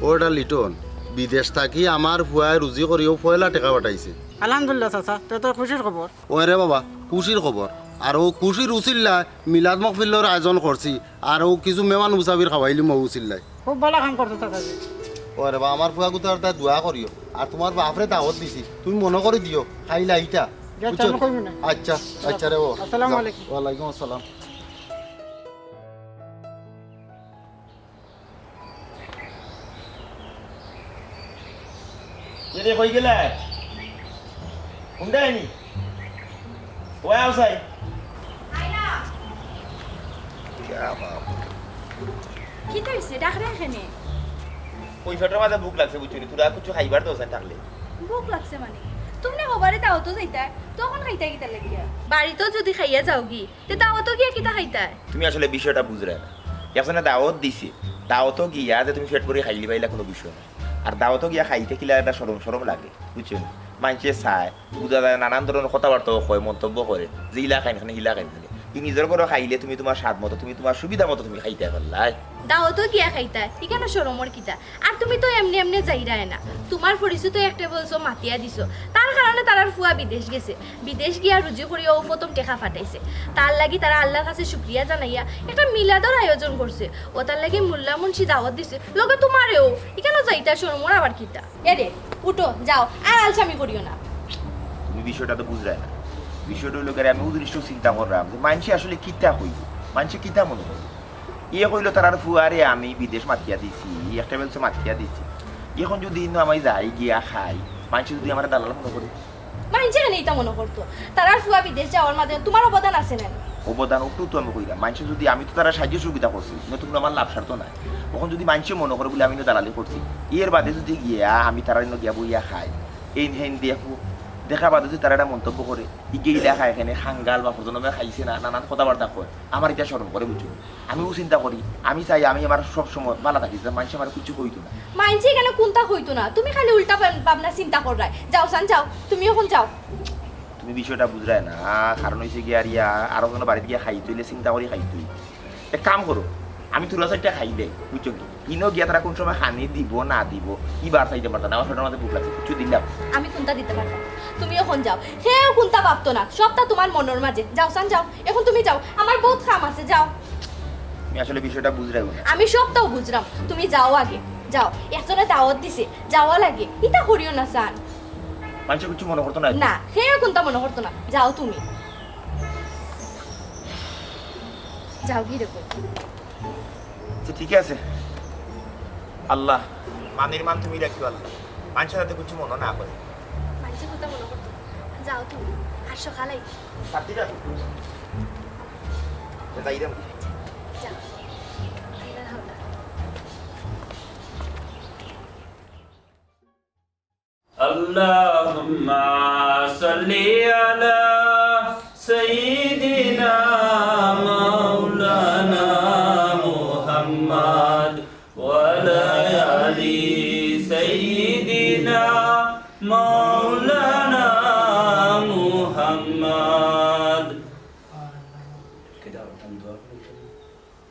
ওটা লিটন বিদেশ থাকি আমার ফুয়ায় রুজি করিও পয়লা টাকা পাঠাইছে। আলহামদুলিল্লাহ চাচা, তো খুশির খবর। ওরে বাবা খুশির খবর। আর ও খুশির উচিল্লা মিলাদ মহফিল্লর আয়োজন করছি, আর ও কিছু মেমান মুসাফির খাওয়াইলি মৌ উচিল্লাই। খুব ভালো কাম করছো চাচাজি। ওরে বাবা আমার ফুয়া কুতার তাই দোয়া করিও, আর তোমার বাপরে দাওয়াত দিছি, তুমি মনে করে দিও খাইলা ইটা। আচ্ছা আচ্ছা রে। ও আসসালামু আলাইকুম। ওয়ালাইকুম আসসালাম। Jadi kau gila, unda ni, kau yang usai. Kita isi dah kena ni. Kau ifat ramai dah buk lagse bucuni, tu dah kucu khaybar tu usan takle. Buk lagse mani. तुमने खबर है दावतो जाता है तो कौन खाइता है किता लगी है बारी तो যদি খাইয়া যাওগি তে দাওতো গিয়া কিতা খাইতা है তুমি আসলে বিষয়টা বুঝরে না। একজনে দাওয়াত দিছে, দাওয়াতও গিয়া যে তুমি ফেট করে খাইলি পাইলা কোনো বিষয় না। আর দাওয়াতও গিয়া খাইতে কিলা একটা সরম সরম লাগে, বুঝছেন? মানুষে চায় বুঝা যায়, নানান ধরনের কথাবার্তা হয়, মন্তব্য করে যে ইলা খাই না হিলা খাই না। তুমি নিজের করে খাইলে তুমি তোমার স্বাদ মতো, তুমি তোমার সুবিধা মতো তুমি খাইতে পারলাই। দাওতো গিয়া খাইতা ইকানা শরমর কিতা। আর তুমি তো এমনি এমনি যাইরায় না, তোমার পরিচিত একটা বলছো মাতিয়া দিছো, তার কারণে তারার ফুয়া বিদেশ গেছে। বিদেশ গিয়া রুজি করিয়া ও প্রথম টেকা ফাটাইছে। তার লাগি তারা আল্লাহর কাছে শুকরিয়া জানাইয়া একটা মিলাদর আয়োজন করছে। ও তার লাগি মোল্লা মুন্সি দাওয়াত দিছে, লগে তোমারেও ইকানা যাইতা শরমর আবার কিতা। এরে উঠো যাও, আর আলসামি করিও না। তুমি বিষয়টা তো বুঝলে না। বিষয়টা হইলো গেলে আমি উদ্দেশ্য চিন্তা করলাম যে মানুষে আসলে কিতা হইব, মানুষে কিতা মনে করবে। ইয়ে কইলো তার ফুয়ারে আমি বিদেশ মাতিয়া দিছি, একটা বলছে মাতিয়া দিছি। এখন যদি আমি যাই গিয়া খাই, মানুষ যদি আমার দালাল মনে করে, মানুষে কেন এটা মনে করতো? তারার ফুয়া বিদেশ যাওয়ার মাধ্যমে তোমার অবদান আছে না? অবদান একটু তো আমি কইলাম। মানুষ যদি আমি তো তারা সাহায্য সুবিধা করছি, নতুন আমার লাভ স্বার্থ নাই। তখন যদি মানুষে মনে করে বলে আমি দালালি করছি, এর বাদে যদি গিয়া আমি তারা গিয়া বইয়া খাই, এই হেন দেখো দেখা বাদে যদি তারা একটা মন্তব্য করে ইগেই দেখা এখানে খাঙ্গাল বা প্রজন্মে খাইছে না, নানান কথাবার্তা কয়, আমার এটা স্মরণ করে বুঝছো। আমিও চিন্তা করি, আমি চাই আমি আমার সবসময় ভালো থাকি, যে মানুষ আমার কিছু কইতো না। মাইনছি এখানে কোনটা হইতো না, তুমি খালি উল্টা ভাবনা চিন্তা করাই। যাও সান যাও, তুমি এখন যাও। তুমি বিষয়টা বুঝরাই না, কারণ হয়েছে গিয়ে আর ইয়া আরো কোনো বাড়িতে গিয়ে খাই তুইলে চিন্তা করি খাই তুই এক কাম করো, আমি তুলা সাইডটা খাই দেয়, বুঝছো কি? ইনো গিয়া তারা কোন সময় হানি দিব না দিব ইবার চাইতে পারতাম না, আমার ছোটোর মধ্যে বুক লাগছে, কিছু দিলাম আমি কোনটা দিতে পারতাম, তুমি এখন যাও। সেও কোনটা ভাবতো না, সবটা তোমার মনের মাঝে। যাও সান যাও, এখন তুমি যাও, আমার বহুত কাম আছে। যাও। আমি আসলে বিষয়টা বুঝরাই না। আমি সবটাও বুঝলাম, তুমি যাও আগে যাও। একজনে দাওয়াত দিছে, যাওয়া লাগে, ইটা করিও না সান। মানুষ কিছু মনে করতো না না, সেও কোনটা মনে করতো না। যাও তুমি যাও, কি দেখো আচ্ছা ঠিক আছে আল্লাহ মানের মান তুমি রাখিও আল্লাহ মানুষের সাথে কিছু মনে না করে মানুষের কথা মনে করতো যাও তুমি আর সকালেই সাথীরা তাই রে যাও আল্লাহর হাওলা। اللهم صل على سيدنا مولانا محمد وعلى آل سيدنا مولانا محمد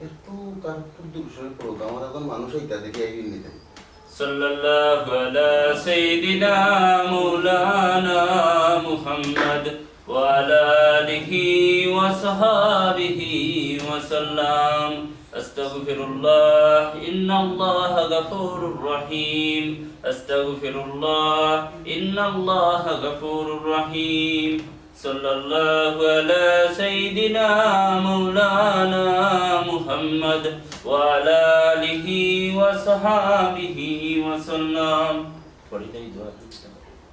একটু তার দূষণের প্রোগ্রাম এখন মানুষ এইটা দেখে এই নিতে صلى الله على سيدنا مولانا محمد وعلى آله وصحابه وسلم أستغفر الله إن الله غفور رحيم أستغفر الله إن الله غفور رحيم صلى الله على سيدنا مولانا محمد وعلى آله وصحابه وسلم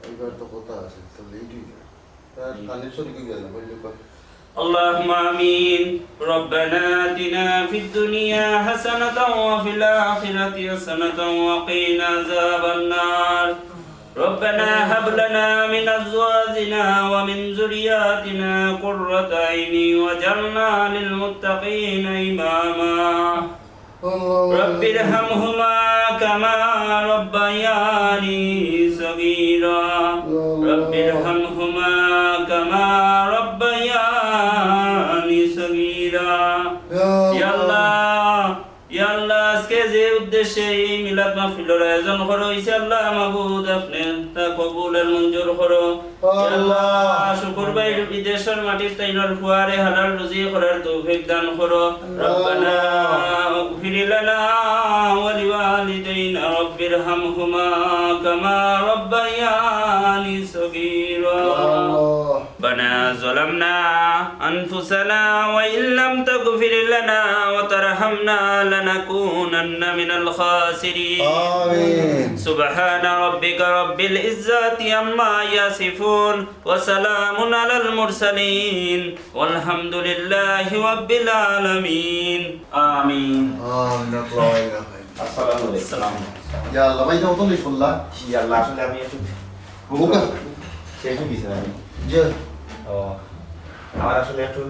এইবার তো কথা আছে তাহলে এইটাই তার কানের শরীর গেল বললে اللهم آمين ربنا آتنا في الدنيا حسنة وفي الآخرة حسنة وقنا عذاب النار ربنا هب لنا من أزواجنا ومن ذرياتنا قرة عين واجعلنا للمتقين إماما رب ارحمهما كما ربياني صغيرا رب ارحمهما كما ربياني صغيرا يا الله يا الله আজকে যে উদ্দেশ্যে এই মিলাদ মাহফিলের আয়োজন করা হয়েছে আল্লাহ মাবুদ আপনি তা কবুলের মঞ্জুর করো ইয়া আল্লাহ শুকরবার বিদেশের মাটির তাইনার ফুয়ারে হালাল রুজি করার তৌফিক দান করো রব্বানা اغفر لنا ولوالدينا رب ارحمهما كما ربياني صغيرا ربنا ظلمنا أنفسنا وإن لم تغفر لنا وترحمنا لنكونن من الخاسرين آمين سبحان ربك رب العزة عما يصفون وسلام على المرسلين والحمد لله رب العالمين آمين আসসালামু আলাইকুম السلام ইয়া আল্লাহ ভাই দাও তো লিখুল্লাহ জি আল্লাহ আসলে আমি একটু বুকা শেষ হয়ে গেছে আমি যে ও আমার আসলে একটু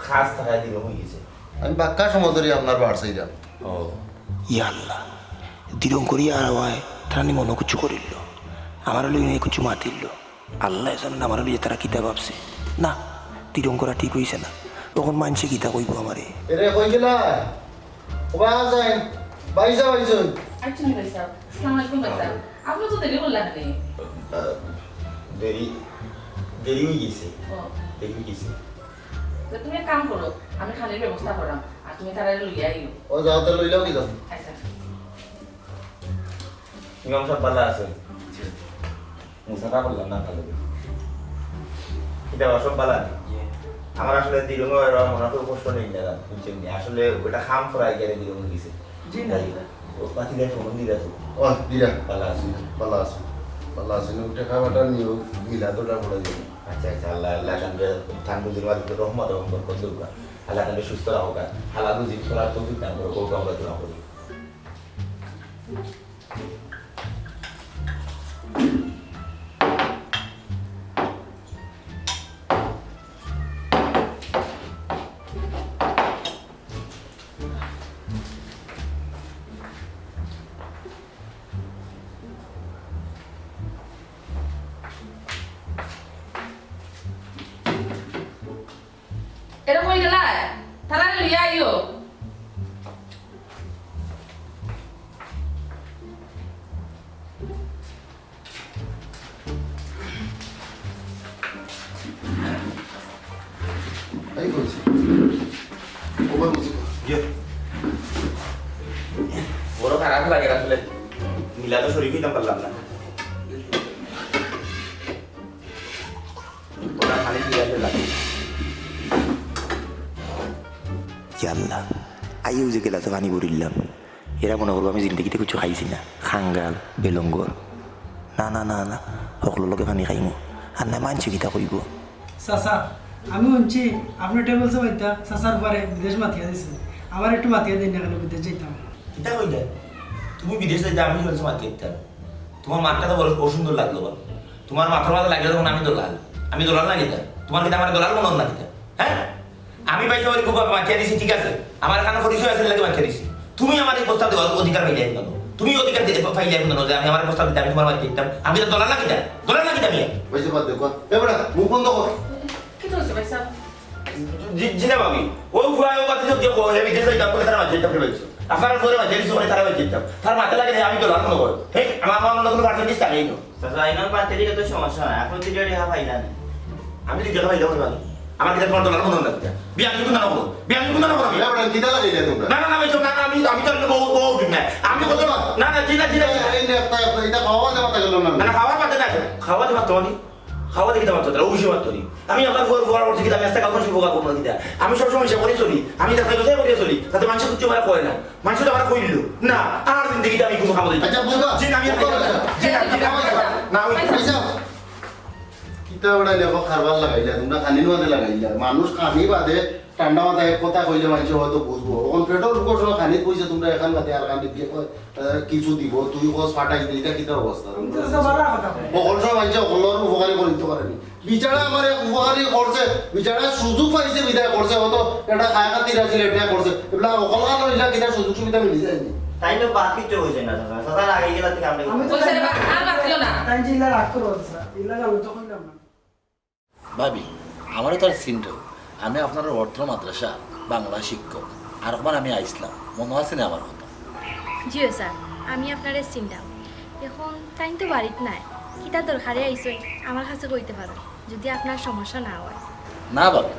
খাস থাকা দিল হয়ে গেছে আমি বাক্কা সময় ধরে আপনার বাড় চাইলাম ও ইয়াল্লা দিরম করিয়া আর হয় তারা নি মনে কিছু করিল আমার লই নিয়ে কিছু মাতিল আল্লাহ জানেন আমার লইয়ে তারা কিতা ভাবছে না দিরম করা ঠিক হইছে না তখন মানছে কিতা কইব আমারে এরে কই গেলা ওবা যাই বাইজা বাইজন আচ্ছা ভাই সাহেব আসসালামু আলাইকুম ভাই সাহেব আপনি তো দেরি করলেন না দেরি দেরি হয়ে গেছে ও দেরি হয়ে গেছে তো তুমি এক কাম করো আমি খানির ব্যবস্থা করাম আর তুমি তারা লইয়া আইও ও যাও তো লইলাও কি দাও আচ্ছা ইমাম সাহেব ভালো আছে মুসাফা করলাম না তাহলে এটা সব ভালো আমার আসলে দিরঙ্গ মনে তো কষ্ট নেই না বুঝছেন আসলে ওটা খাম ফরাই গেলে দিরঙ্গ গেছে জি না ও পাতিলে ফোন দিলা তো ও দিরা ভালো আছে ভালো আছে ভালো আছে নুটা খাবারটা নিও মিলাদটা পড়ে যাবে আচ্ছা আচ্ছা আল্লাহ আল্লাহ কান্দে ঠান্ডু দিনবার রহমত রহমত করে দেউকা আল্লাহ কান্দে সুস্থ রাখো কা আল্লাহ রুজি করার তৌফিক দান করো কোকা আমরা দোয়া করি এরকম হয়ে গেলা তারা লইয়া আইও এই কইছি ওবা বুঝি বড় খারাপ লাগে আসলে মিলাদ শরীফ হইতাম পারলাম না ওরা খালি দিয়ে লাগে ইয়াল্লা খাইয়েও যে গেলাতে পানি ভরিলাম এরা মনে করবো আমি জিন্দগিতে কিছু খাইছি না খাঙ্গাল বেলঙ্গর না না না না সকলের লগে পানি খাইমো আর না মানছি কিতা কইব চাচা আমি শুনছি আপনি টেবল চাইতা চাচার পরে বিদেশ মাতিয়া দিয়েছেন আবার একটু মাতিয়া দিন না কেন বিদেশ যেতাম কিতা কইলে তুমি বিদেশ যাইতে আমি বলছি মাতি দিতাম তোমার মাঠটা তো বড় সুন্দর লাগলো বল তোমার মাথার মাথা লাগলে তখন আমি দোলাল না কিতা তোমার কিতা আমার দোলাল মনে না কিতা হ্যাঁ আমি পাইছি ওই খুব মাতিয়া দিছি ঠিক আছে আমার এখানে পরিচয় আছে লাগে মাতিয়া দিছি তুমি আমার এই প্রস্তাব দেওয়ার অধিকার পাইলে কেন তুমি অধিকার দিতে পাইলে কেন যে আমি আমার প্রস্তাব দিতে আমি তোমার মাতিয়া দিতাম আমি তো দোলাল না কিতা আমি বুঝতে পারছো কো এবারে মুখ বন্ধ কর কি হয়েছে ভাই সাহেব জিনা ভাবি ওই ফুয়া ও কথা যে কো হেভি দেশে যাব করে তারা মাতিয়া দিতে পারছো আপনার ঘরে মাতিয়া দিছো মানে তারা মাতিয়া দিতাম তার মাথা লাগে আমি দোলাল মনে কর এই আমার মনে কোনো পার্সেন্টেজ থাকেই না চাচা আইনার পাতেরই কত সমস্যা হয় এখন তুই রেহা পাইলা না আমি যদি দেখা পাইলে পারি আমার কিতা তোমার দোলাল মনে না কিতা বিয়া আমি কোন না করব বিয়া আমি কোন না করব এবারে কিটা লাগাইলে তোমরা না না না আমি তো বহু দিন না আমি কত না না জিনা এই নে একটা এটা খাওয়া দাওয়া গেল না না খাওয়ার পাতে না খাওয়া দিবা তো নি খাওয়া দিতে পারতো না অবশ্যই পারতো নি আমি আপনার ফোর করছি কিতা আমি আজকে কাউকে শুভ করব না কিতা আমি সব সময় হিসাব করে চলি আমি দেখা কোথায় করে চলি তাতে মানুষ কিছু আমার কয় না মানুষ তো আমার কইল না আর জিন্দগিতে আমি কোনো খাবো দিই আচ্ছা বুঝবা জিনা আমি না ওই পয়সা কিটা ওড়া লেখো খারবার লাগাইলা তোমরা খানি নোয়াতে লাগাইলা মানুষ খানি বাদে ঠান্ডা মাথায় এক কথা কইলে মানুষ হয়তো বুঝবো এখন পেট্রোল রুকোর সময় খানি পয়সা তোমরা এখান বাদে আর খানি দিয়ে কিছু দিব তুই কস ফাটাই দিই এটা কিটা অবস্থা চাচা ভালো কথা বকল সময় মানুষ অকলর উপকারী করে দিতে পারেনি বিচারা আমার এক উপকারী করছে বিচারা সুযোগ পাইছে বিদায় করছে হয়তো এটা খায় খাতির আছে এটা করছে এগুলা অকল খানো এটা কিটা সুযোগ সুবিধা মিলি যায়নি তাই তো বাদ কিছু হয়েছে না চাচা চাচার আগে গেলা থেকে আমরা আমি তো পয়সা দেবা আর রাখিও না তাই যে ইলা রাগ করবো চাচা ইলা আমি তো কইলাম না ভাবি আমারও তার চিন্তা আমি আপনার অর্থ মাদ্রাসা বাংলা শিক্ষক আর একবার আমি আইসলাম মনে আছে না আমার কথা জিও স্যার আমি আপনার চিন্তা এখন তাই তো বাড়িত নাই কিতা দরকারে আইসই আমার কাছে কইতে পারো যদি আপনার সমস্যা না হয় না ভাবি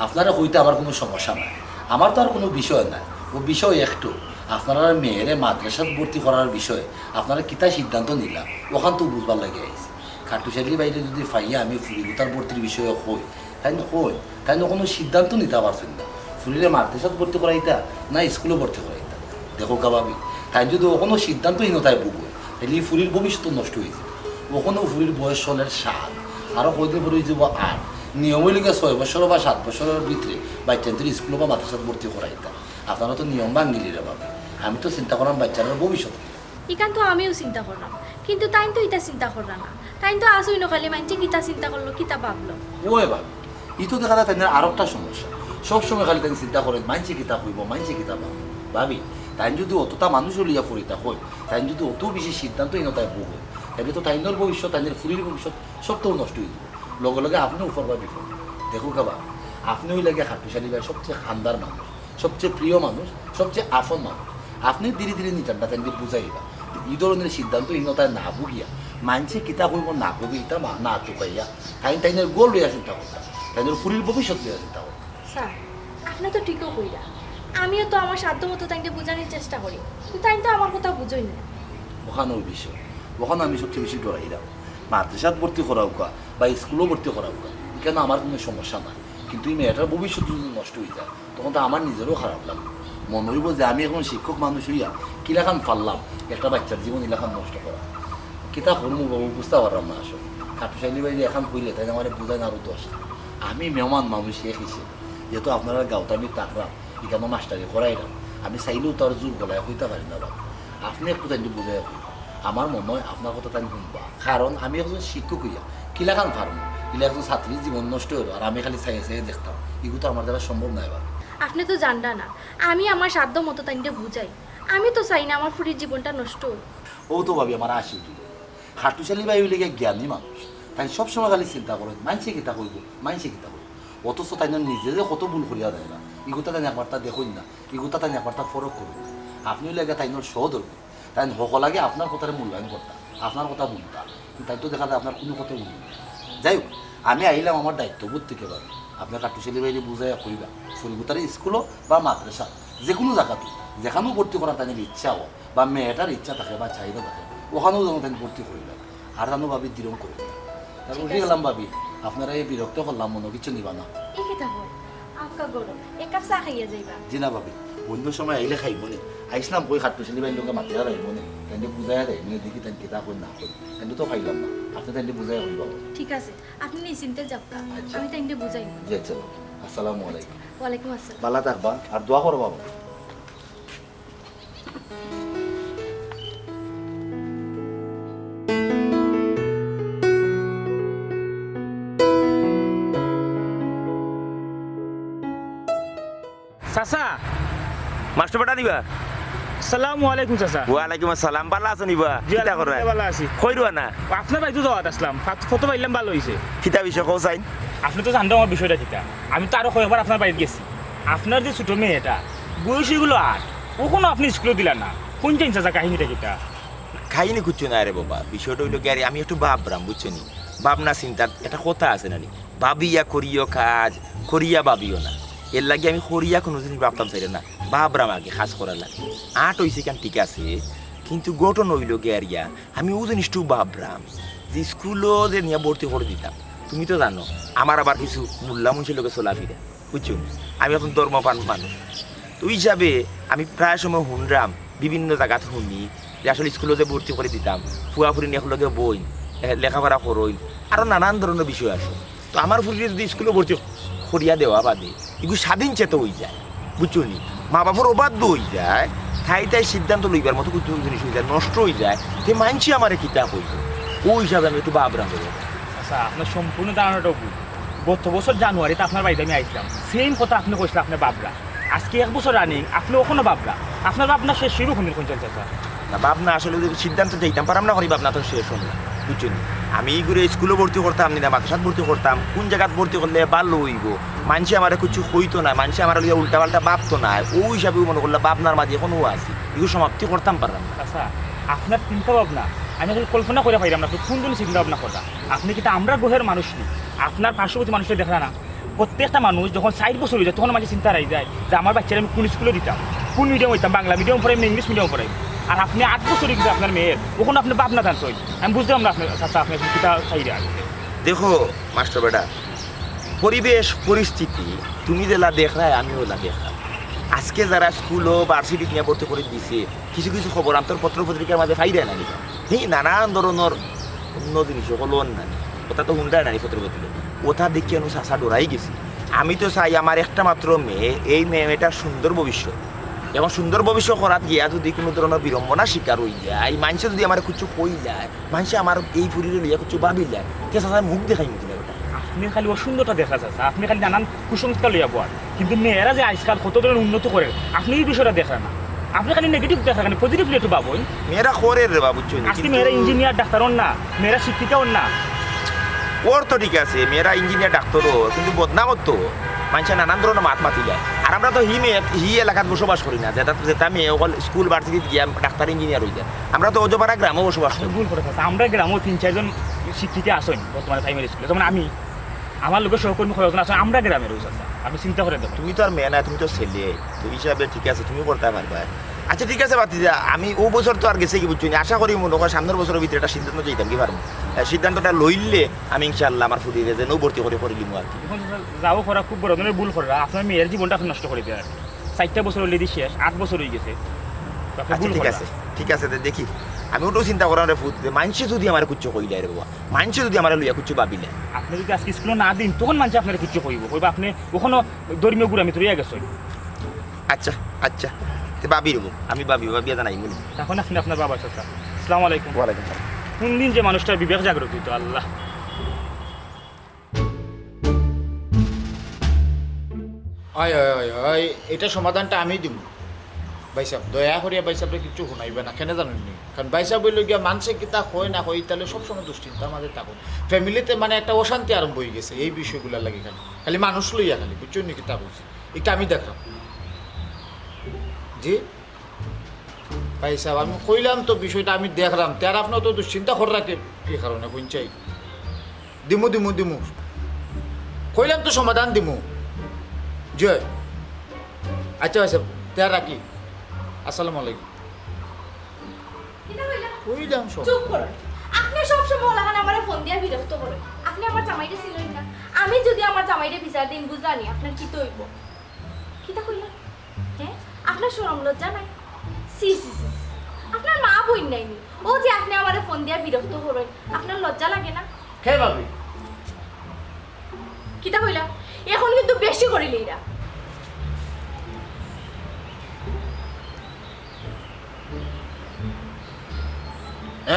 আপনারা হইতে আমার কোনো সমস্যা নাই আমার তো আর কোনো বিষয় নাই ও বিষয় একটু আপনারা মেয়েরে মাদ্রাসাত ভর্তি করার বিষয়ে আপনারা কিতা সিদ্ধান্ত নিলাম ওখান তো বুঝবার লাগে আইসি খাটুশালি বাইরে যদি ফাইয়া আমি ফুরিগুতার ভর্তির বিষয়ে হই তাই না কোনো সিদ্ধান্ত নিতে পারছেন না ফুরিরে মাদ্রাসাত ভর্তি করাইতা না স্কুলে ভর্তি করাইতা দেখো কাবাবি তাই যদি ওখানো সিদ্ধান্তহীনতায় ভুগো তাহলে এই ফুরির ভবিষ্যৎ নষ্ট হয়ে যাবে ওখানে ফুরির বয়স চলের 7 আরও কয়দিন পরে যাব 8 নিয়ম হইলে 6 বছর বা 7 বছরের ভিতরে বাচ্চাদের স্কুলে বা মাদ্রাসাত ভর্তি করাইতা আপনারা তো নিয়ম ভাঙিলি রে বাবা আমি তো চিন্তা করলাম বাচ্চাদের ভবিষ্যৎ ইকান তো আমিও চিন্তা করলাম কিন্তু তাই তো ইটা চিন্তা করলাম না তাই তো আসই নখালি মানছে কিতা চিন্তা করলো কিতা ভাবলো ওই ভাবি ই তো দেখা যায় তাই আর একটা সমস্যা সবসময় খালি তাই চিন্তা করে মানছে কিতা হইব মানছে কিতা ভাবি তাই যদি অতটা মানুষ লিয়া ফুরিতা হয় তাই যদি অত বেশি সিদ্ধান্তহীনতায় ভোগ হয় তাহলে তো তাইনের ভবিষ্যৎ তাইনের ফুরির ভবিষ্যৎ সবটাও নষ্ট হয়ে যাবে লগে লগে আপনি উপর বা বিপদ দেখো কাবা আপনি ওই লাগে হাটুশালী ভাই সবচেয়ে খানদার মানুষ সবচেয়ে প্রিয় মানুষ সবচেয়ে আপন মানুষ আপনি ধীরে ধীরে নিতামটা তাইকে বুঝাইবা এই ধরনের সিদ্ধান্তহীনতায় না ভুগিয়া মানছে কিতা হইব না করবে এটা না চুকাইয়া তাইনের গোল লইয়া চিন্তা করতাম তাইনের ফুরির ভবিষ্যৎ লইয়া চিন্তা করতাম স্যার আপনি তো ঠিকও কইরা আমিও তো আমার সাধ্য মতো তাইকে বোঝানোর চেষ্টা করি কিন্তু তাই তো আমার কথা বুঝোই না ওখানে ওই বিষয় ওখানে আমি সবচেয়ে বেশি ডরাইলাম মাদ্রাসাত ভর্তি করাও কা বা স্কুলও ভর্তি করাও কা এখানে আমার কোনো সমস্যা নাই কিন্তু এই মেয়েটার ভবিষ্যৎ যদি নষ্ট হয়ে যায় তখন তো আমার নিজেরও খারাপ লাগে মনে হইব যে আমি এখন শিক্ষক মানুষ হইয়া কিলাখান পারলাম একটা বাচ্চার জীবন ইলাখান নষ্ট করা কিতা করবো বাবু বুঝতে পারলাম না আসলে খাটুশালী বাইরে এখন কইলে তাই আমার বোঝায় না আরও দোষ আমি মেহমান মানুষ এক হিসেবে যেহেতু আপনারা গাঁওতে আমি তাকলাম এখানে মাস্টারি করাইলাম আমি চাইলেও তার জোর গলায় হইতে পারি না বাবা আপনি একটু তাই বুঝাই আমার মনে হয় আপনার কথা তাই শুনবা কারণ আমি একজন শিক্ষক হইয়া কিলাখান পারবো কিলা একজন ছাত্রীর জীবন নষ্ট হলো আর আমি খালি চাইয়ে চাইয়ে দেখতাম এগুলো তো আমার দ্বারা সম্ভব নয় এবার আপনি তো জানডা না আমি আমার সাধ্য মতো তাইকে বুঝাই আমি তো চাই না আমার ফুরির জীবনটা নষ্ট হোক ও তো ভাবি আমার আসি খাটুশালী বাই হইলে জ্ঞানী মানুষ তাই সবসময় খালি চিন্তা করে মানছে কিতা করবো মানছে কিতা করবো অথচ তাই নিজে যে কত ভুল করিয়া দেয় না ইগুতা তাই একবারটা দেখুন না ইগুতা তাই একবারটা ফরক করুন আপনি লাগে তাইনোর সহদর তাই সকলাগে আপনার কথারে মূল্যায়ন করতাম আপনার কথা বলতাম কিন্তু তাই তো দেখা যায় আপনার কোনো কথা বলুন যাই হোক আমি আইলাম আমার দায়িত্ববোধ থেকে পারি আপনার কাটুশালী বাইরে বুঝাইয়া কইবা ফুরিগুতার স্কুলও বা মাদ্রাসা যে কোনো জায়গাতে যেখানেও ভর্তি করার তাদের ইচ্ছা হয় বা মেয়েটার ইচ্ছা থাকে বা চাহিদা থাকে ওখানেও যেন তাই ভর্তি করিলাম আর জানো ভাবি দৃঢ় করে তার উঠে গেলাম ভাবি আপনারা এই বিরক্ত করলাম মনে কিছু নিবা না এই কিতা হয় আপকা গরম এক কাপ চা খাইয়া যাইবা জি না ভাবি অন্য সময় আইলে খাইব নি আইসলাম কই খাট্টু ছেলে ভাই লোকে মাতিয়ে রাখবো নি তাই বুঝাই দেয় নিয়ে দেখি তাই কেতা কই না কই কিন্তু তো খাইলাম না আপনি তাই বুঝাই হইব ঠিক আছে আপনি নিশ্চিন্তে যাবা আচ্ছা। আমি তাইকে বুঝাই জি চলো আসসালামু আলাইকুম ওয়ালাইকুম আসসালাম ভালো থাকবা আর দোয়া করো বাবা চাচা মাস্টার বেটা নিবা সালামু আলাইকুম চাচা ওয়ালাইকুম আসসালাম ভালো আছো নিবা জি, কিতা করে আলহামদুলিল্লাহ ভালো আছি। কইরুয়া না আপনার বাড়িতে যাওয়াত আসলাম ফটো পাইলাম ভালো হয়েছে কিতা বিষয় কও চাইন আপনি তো জানতো আমার বিষয়টা কিতা আমি তো আরো কয়েকবার আপনার বাড়িতে গেছি আপনার যে ছোট মেয়েটা বয়সীগুলো ওখানে আপনি স্কুলে দিলেন না কোন চাইন চাচা কাহিনীটা কিতা খাইনি কুচ্ছু না রে বাবা বিষয়টা হইলো গিয়ে আমি একটু ভাবরাম বুঝছো নি ভাবনা চিন্তার একটা কথা আছে নানি ভাবিয়া করিও কাজ করিয়া ভাবিও না এর লাগে আমি করিয়া কোনো জিনিস ভাবতাম চাইলে না ভাবরাম আগে কাজ করার লাগে আট হইছে কেন ঠিক আছে কিন্তু গঠন হইল গিয়া আমি ও জিনিসটু ভাবরাম যে স্কুলও যে নিয়ে ভর্তি করে দিতাম তুমি তো জানো আমার আবার কিছু মোল্লা মুন্সির লোকে চলাফিরা বুঝছো আমি এখন ধর্মপান মানুষ তো হিসাবে আমি প্রায় সময় শুনরাম বিভিন্ন জায়গাতে শুনি যে আসলে স্কুলে যে ভর্তি করে দিতাম ফুয়াফুরি নিয়ে লগে বই লেখাপড়া করইন আরও নানান ধরনের বিষয় আছে তো আমার ফুরিয়ে যদি স্কুলে ভর্তি করিয়া দেওয়া বাদে এগুলো স্বাধীন চেত হয়ে যায় বুঝছো নি মা বাবার অবাধ্য হয়ে যায় তাই সিদ্ধান্ত লইবার মতো কিছু জিনিস হয়ে যায় নষ্ট হয়ে যায় যে মানছি আমার কিতাব হইব ওই হিসাবে আমি একটু ভাবরাম হয়ে যায় আচ্ছা আপনার সম্পূর্ণ ধারণাটা ভুল গত বছর জানুয়ারিতে আপনার বাড়িতে আমি আইছিলাম সেম কথা আপনি কইছিলেন আপনার বাবরা আজকে 1 বছর রানিং আপনি ওখানে বাবরা আপনার ভাবনা শেষ শুরু কোন কোন চলছে স্যার না ভাবনা আসলে যদি সিদ্ধান্ত চাইতাম পারাম না করি ভাবনা তো শেষ হল না বুঝছো নি আমি ঘুরে স্কুলে ভর্তি করতাম না মাদ্রাসাত ভর্তি করতাম কোন জায়গায় ভর্তি করলে ভালো হইব মানুষে আমার কিছু হইতো না মানুষে আমার লিয়ে উল্টা পাল্টা ভাবতো না ওই হিসাবে মনে করলে ভাবনার মাঝে এখনও আছে এগুলো সমাপ্তি করতাম পারলাম না আচ্ছা আপনার চিন্তা ভাবনা আমি আসলে কল্পনা করে পাইলাম না আপনি কোন কোন চিন্তা ভাবনা করলাম আপনি কিন্তু আমরা গ্রহের মানুষ নেই আপনার পার্শ্ববর্তী মানুষের দেখা না প্রত্যেকটা মানুষ যখন 60 বছর হয়ে যায় তখন মাঝে চিন্তা রাই যায় যে আমার বাচ্চারা আমি কোন স্কুলে দিতাম কোন মিডিয়াম হইতাম বাংলা মিডিয়াম পড়াই ইংলিশ মিডিয়াম পড়াই আর আপনি 8 বছর কিন্তু আপনার মেয়ের ওখানে আপনি ভাবনা জানছ আমি বুঝলাম না আপনার আচ্ছা আপনি কিতা চাই দেখো মাস্টার বেটা পরিবেশ পরিস্থিতি তুমি যেলা দেখায় আমিও ওলা দেখলাম আজকে যারা স্কুল ও ভার্সিটি নিয়ে ভর্তি করে দিছে কিছু কিছু খবর আমার পত্র পত্রিকার মাঝে ফাইডায় না নিবা হ্যাঁ নানান ধরনের অন্য জিনিস হলো না ওটা তো হুন্ডায় না পত্র পত্রিকা ওটা দেখি আমি চাষা ডরাই গেছি আমি তো চাই আমার একটা মাত্র মেয়ে এই মেয়েটার সুন্দর ভবিষ্যৎ এবং সুন্দর ভবিষ্যৎ করাত গিয়া যদি কোনো ধরনের বিড়ম্বনা শিকার হয়ে যায় মানুষে যদি আমার কিছু কই যায় মানুষে আমার এই ফুরিয়ে লিয়া কিছু ভাবি যায় কে চাষা মুখ দেখাই মুখ আপনি খালি অসুন্দরটা দেখা যাচ্ছে আপনি খালি নানান কুসংস্কার লইয়া বল কিন্তু মেয়েরা যে আজকাল কত ধরনের উন্নত করে আপনি এই বিষয়টা দেখেন না আপনি খালি নেগেটিভ দেখা কেন পজিটিভলি একটু পাবো মেয়েরা করে রে বাবু আজকে মেয়েরা ইঞ্জিনিয়ার ডাক্তার না মেয়েরা শিক্ষিকা না ওর তো ঠিক আছে মেয়েরা ইঞ্জিনিয়ার ডাক্তারও কিন্তু বদনামত তো মানুষের নানান ধরনের মাত মাতি যায় আর আমরা তো হি এলাকাত বসবাস করি না যেটা মেয়ে অকল স্কুল ভার্সিটিতে গিয়া ডাক্তার ইঞ্জিনিয়ার হয়ে যায় আমরা তো অজপাড়া গ্রামে বসবাস করি ভুল করে থাকে আমরা গ্রামও 3-4 জন শিক্ষিকা আসেন বর্তমানে প্রাইমারি স্কুলে যেমন আমি আমার লোকের সহকর্মী কয়েকজন আসেন আমরা গ্রামে রয়েছে আপনি চিন্তা করে দেখো তুমি তো আর মেয়ে না তুমি তো ছেলে তো হিসাবে ঠিক আছে তুমি করতে পারবে আচ্ছা ঠিক আছে বাতি আমি ও বছর তো আর গেছে কি বুঝছি আশা করি মনে হয় সামনের বছরের ভিতরে একটা সিদ্ধান্ত চাইতাম কি পারবো সিদ্ধান্তটা লইলে আমি ইনশাআল্লাহ আমার ফুটিয়ে যে নৌ ভর্তি করে দিব আর কি যাও করা খুব বড় ধরনের ভুল করা আপনার মেয়ের জীবনটা আপনি নষ্ট করে দেয় 4টা বছর অলরেডি শেষ 8 বছর হয়ে গেছে ঠিক আছে দেখি আমি ওটাও চিন্তা করার ফুট মানুষে যদি আমার কুচ্ছ কই যায় রে বাবা মানুষে যদি আমার লইয়া কুচ্ছ ভাবিলে আপনি যদি আজকে স্কুলে না দিন তখন মানুষ আপনার কুচ্ছ কইব কইবা আপনি ওখানে ধর্মীয় গুড় আমি তৈরি গেছো আচ্ছা ভাবি রবো আমি ভাবিয়া জানাই মনে তখন আপনি আপনার বাবা চাচা আসসালামু আলাইকুম ওয়ালাইকুম সালাম কোন দিন যে মানুষটার বিবেক জাগ্রত হইতো আল্লাহ হয় এটা সমাধানটা আমি দিব ভাই সাহেব দয়া করিয়া ভাই সাহেবরে কিছু শুনাইবে না কেন জানেন নি কারণ ভাই সাহেব বললো গিয়া মানুষে কিতা হয় না হয় তাহলে সবসময় দুশ্চিন্তার মাঝে থাকুন ফ্যামিলিতে মানে একটা অশান্তি আরম্ভ হয়ে গেছে এই বিষয়গুলো লাগে খালি মানুষ লইয়া খালি বুঝছো নি কিতা বলছি এটা আমি দেখলাম জি ভাই সাহেব আমি কইলাম তো বিষয়টা আমি দেখলাম তার আপনার তো দুশ্চিন্তা করে রাখে কি কারণে শুনছাই দিমু কইলাম তো সমাধান দিমু জয় আচ্ছা ভাই সাহেব তার রাখি আসসালামু আলাইকুম কইলাম সব চুপ করুন আপনি সব সময় লাগান আমারে ফোন দিয়া বিরক্ত করেন আপনি আমার জামাইরে ছিলেন না আমি যদি আমার জামাইরে বিচার দিন বুঝলানি আপনার কি তো হইব কিটা কইলা হ্যাঁ আপনার শরম লজ্জা নাই? সি সি সি, আপনার মা বই নাইনি, ও যে আপনি আমার ফোন দিয়া বিরক্ত করেন, আপনার লজ্জা লাগে না? হে ভাবি কিতা কইলা? এখন কিন্তু বেশি করিলে এরা।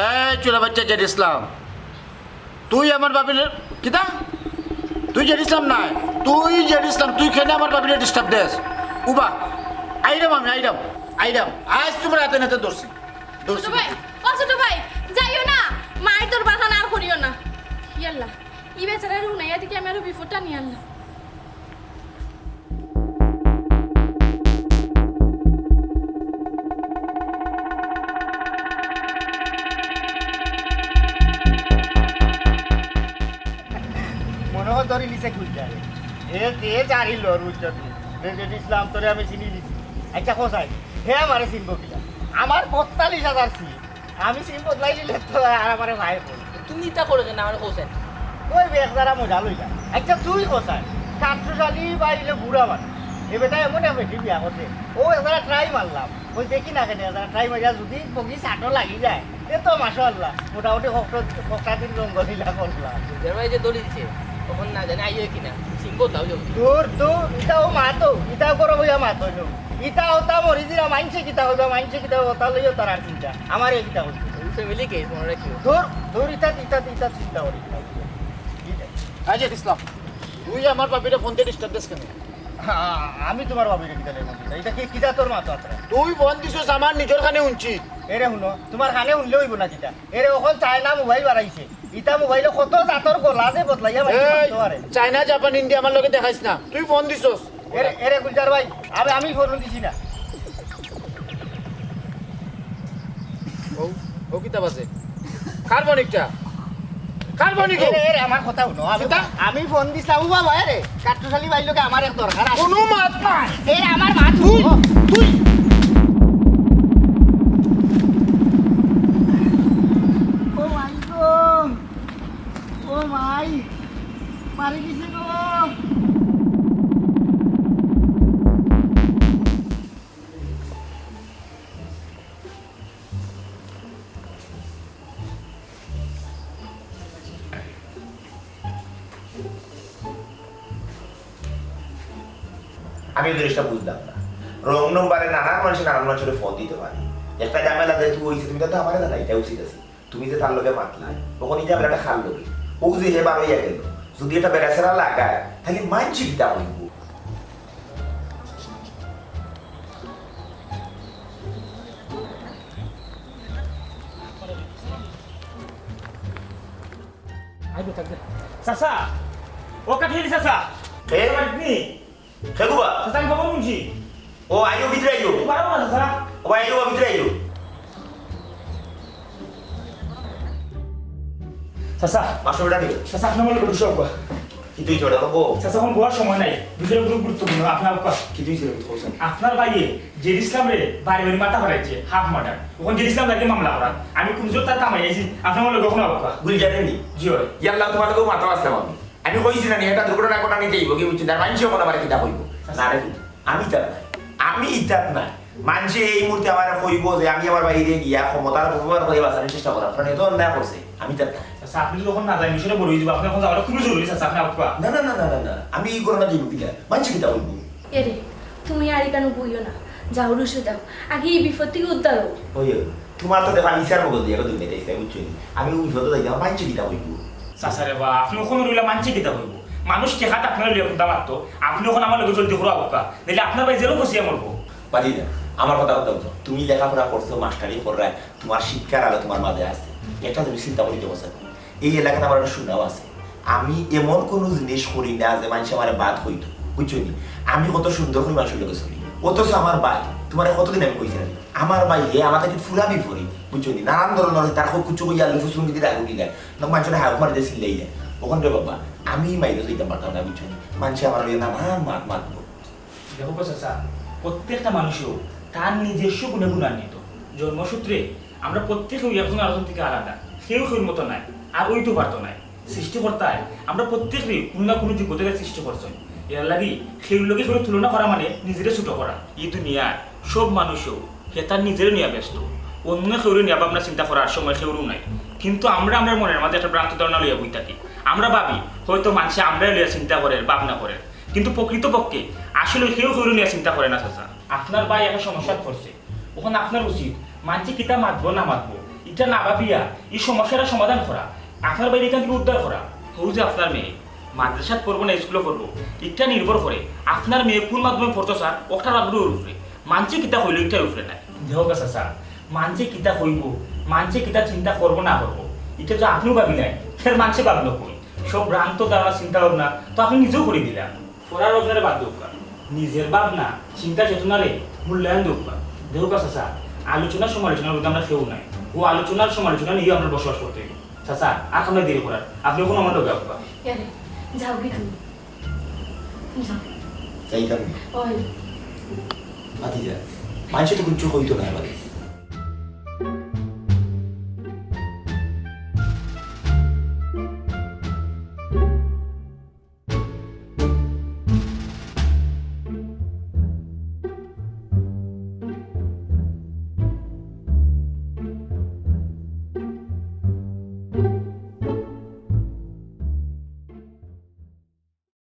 এই চুরা বাচ্চা জেড ইসলাম, তুই আমার বাবির কিতা? তুই জেড ইসলাম নাই, তুই জেড ইসলাম, তুই খেলে আমার বাবিরে ডিস্টার্ব দেস। উবা আইরাম, আমি আইরাম আজ তোমার হাতে নাতে ধরছি ছোট ভাই, ও ছোট ভাই, যাইও না, মায়ের তোর বাধা আর করিও না। ইয়াল্লা, ই বেচারা রুনাইয়া দিকে আমি আরো বিপদটা নিয়ে আনলাম। মনে হয় ধরে নিচে খুঁজছে কে জানিল রুজ ইসলাম তোরে আমি চিনি নিছি। আচ্ছা কোথায় হে আমারে চিনব কিনা? আমার ৪৫,০০০ সিট, আমি সিম বদলাই দিলে তো আর আমার ভাই বল। তুমি তা করে কেন আমার কোসেন? ওই বেগদারা মজা লইলা। আচ্ছা তুই কোথায়? ছাত্রশালী বাইরে বুড়া মানে এ বেটা এমন বেশি বিয়া করছে। ও এবার ট্রাই মারলাম, ওই দেখি না কেন এবার ট্রাই মারিয়া যদি বগি চাটো লাগি যায় এ তো মাশাআল্লাহ মোটামুটি কটা দিন রঙ্গলীলা করলাম। ভাই যে দলি দিছে তখন না জানি আইও কিনা সিম বদলাও যাবে। দূর দূর ইটাও মাতো, ইটাও করো বইয়া মাতো নো, ইটা ওটা মরি দিরা মাইনছে কিতা হইবা, মাইনছে কিতা ওটা লইও তার আর চিন্তা আমার এই কিতা হইছে ফ্যামিলি কেস মনে রাখিও। দূর দূর ইটা চিন্তা করি। আচ্ছা ইসলাম, তুই আমার বাবিরে ফোন দিয়ে ডিস্টার্ব দিস কেন? আমি তোমার বাবিরে কিতা লেমন দিতা, এটা কি কিতা তোর মাতো আছে? তুই ফোন দিছস আমার নিজের কানে শুনছি। এরে শুনো, তোমার কানে শুনলে হইব না কিতা? এরে ওখন চায়না মোবাইল বাড়াইছে, ইটা মোবাইলে কত জাতর গলা যে বদলাইয়া মাইছে পারে। চায়না জাপান ইন্ডিয়া আমার লগে দেখাইছ না, তুই ফোন দিছস। এরে গুলজার ভাই, আমি ফোন দিছি না। ও কিতা বাজে কার্বনিকটা কার্বনিক এরে আমার কথা শুনো, আমি ফোন দিছলাম ও বাবা রে কাট্টুশালী ভাই লোকে আমার এক দরকার আছে। কোনো মাত না এ আমার মা তুই ও মাই গো, ও মাই মারি দিছে গো। আমি ওই জিনিসটা বুঝলাম না। রং নম্বরে নানান মানুষের ফোন দিতে পারে, একটা ঝামেলা যেহেতু হয়েছে তুমি তো আমার জানা এটা উচিত আছে। তুমি যে তার লগে মাতলা তখন এই ঝামেলাটা খাল লগে ও যে হেবার হইয়া গেল, যদি এটা বেড়াছেরা লাগায় তাহলে মানছি কিতা হইব। চাচা ও কাঠিয়ে চাচা খেগুবা চাচা আমি খবর শুনছি। ও আইও ভিতরে আইও, পারো না চাচা? ও আইও ভিতরে আইও। চাচা মাস্টারটা নিবে চাচা আপনার বলে বলছি অব্বা কি তুই ছোট বাবু চাচা এখন গোয়ার সময় নাই, বিষয় গুরুত্বপূর্ণ। আপনার কি তুই ছিল কোসেন আপনার ভাইয়ে জেড ইসলাম রে বাড়ি বাড়ি মাথা হারাইছে হাফ মার্ডার, ওখানে জেড ইসলাম তাকে মামলা করা। আমি কোন জোর তার কামাই আইছি আপনার বলে কখনো আব্বা গুলি জানেনি জি হয় ইয়াল্লাহ তোমাদেরকেও মাথা আসলাম আমি কইছি না এটা দুর্ঘটনা কোটা নিতে হইব কি বুঝছি না মানুষও মনে আমার কিতা হইব না রে আমি তার নাই, আমি ইতাত না মানুষে এই মুহূর্তে আমার কইব যে আমি আমার বাইরে গিয়া ক্ষমতার ব্যবহার করে বাঁচানোর চেষ্টা করা, কারণ এত অন্যায় করছে আমি তার নাই। আচ্ছা আপনি যখন না জানেন বিষয়টা বলে দিব, আপনি এখন যাওয়াটা খুবই জরুরি চাচা। আপনি আব্বা না না না না না না আমি এই করোনা দিব কিনা মানুষ কিতা হইব। এরে তুমি আর কেন বইও না, যাও রুশে দাও, আগে এই বিপদ থেকে উদ্ধার হও। ওই তোমার তো দেখা ইসার মগজ দিয়ে দুই মেটাইছে বুঝছো, আমি ওই বিপদ যাই আমার মানুষ কিতা হইব। চাচা রে বা আপনি ওখানে রইলে মানছে কিতা হইব? মানুষ টেকাত আপনার লিয়ে খুদা মারত, আপনি ওখানে আমার লগে চলতে ঘুরা আব্বা, নাহলে আপনার ভাই জেলও ফসিয়া মরবো। পারি না আমার কথা বলতে বুঝো, তুমি লেখাপড়া করছো মাস্টারি কররা, তোমার শিক্ষার আলো তোমার মাঝে আছে, এটা তুমি চিন্তা করিতে বসে। এই এলাকাতে আমার একটা সুনাম আছে, আমি এমন কোনো জিনিস করি না যে মানুষ আমার বাদ হইতো বুঝছো নি। আমি কত সুন্দর করে মানুষের লোকে চলি, অথচ আমার ভাই তোমার কতদিন আমি কইছি না আমার ভাই হে আমাকে ফুলা বিপরীত বুঝছো নি। নানান ধরনের তার খুব কুচু কইয়া আলু ফুসুন দিতে আগুনি দেয় না, মানুষের হাউক মারি দিয়ে সিলেই দেয়। ওখান রে বাবা আমি মাইরে দিতে পারতাম না বুঝছো নি, মানুষ আমার নানান মাত মাতবো। দেখো চাচা প্রত্যেকটা মানুষও তার নিজস্ব গুণে গুণান্বিত। জন্মসূত্রে আমরা প্রত্যেকে একজন আরেকজন থেকে আলাদা, কেউ কেউর মতো নাই আর ওইটু পারতো নাই। সৃষ্টিকর্তায় আমরা প্রত্যেকেই কোনো না কোনো যোগ্যতাকে সৃষ্টি করছেন, এর লাগি সেই লোকের সঙ্গে তুলনা করা মানে নিজেরে ছোট করা। এই দুনিয়ার সব মানুষও সে তার নিজেরও নিয়ে ব্যস্ত, অন্য কেউরে নিয়ে ভাবনা চিন্তা করার সময় কেউরও নাই। কিন্তু আমরা আমরা মনের মাঝে একটা ভ্রান্ত ধারণা লইয়া বই থাকি। আমরা ভাবি হয়তো মানুষে আমরাই লইয়া চিন্তা করে ভাবনা করে, কিন্তু প্রকৃতপক্ষে আসলে কেউ কেউরে নিয়ে চিন্তা করে না। চাচা আপনার ভাই একটা সমস্যা পড়ছে, ওখানে আপনার উচিত মানুষে কিতা মাতবো না মাতবো এটা না ভাবিয়া এই সমস্যাটা সমাধান করা, আপনার বাইরে এখান থেকে উদ্ধার করা। হৌ যে আপনার মেয়ে মাদ্রাসাত পড়বো না স্কুলে পড়বো এটা নির্ভর করে আপনার মেয়ে কোন মাধ্যমে পড়তো স্যার ওটার আগ্রহের উপরে। মানছে কিতা হইল এটার উপরে নাই। দেহ কাছে স্যার মানছে কিতা হইব, মানছে কিতা চিন্তা করবো না করবো এটা তো আপনিও ভাবি নাই, ফের মানছে ভাবলো কই। সব ভ্রান্ত ধারণা চিন্তা ভাবনা তো আপনি নিজেও করে দিলাম। পড়ার আপনারা বাদ দোকা, নিজের ভাবনা চিন্তা চেতনারে মূল্যায়ন দোকা। দেহ কাছে স্যার আলোচনা সমালোচনার মধ্যে আমরা কেউ নাই, ও আলোচনার সমালোচনা নিয়ে আমরা বসবাস করতে হবে। চাচা আর আমরা দেরি করার আপনি কোনো আমার লোক আসবা যাও কি তুমি যাও যাইতাম ওই মাতি যা মানুষে তো কিছু হইতো না এবারে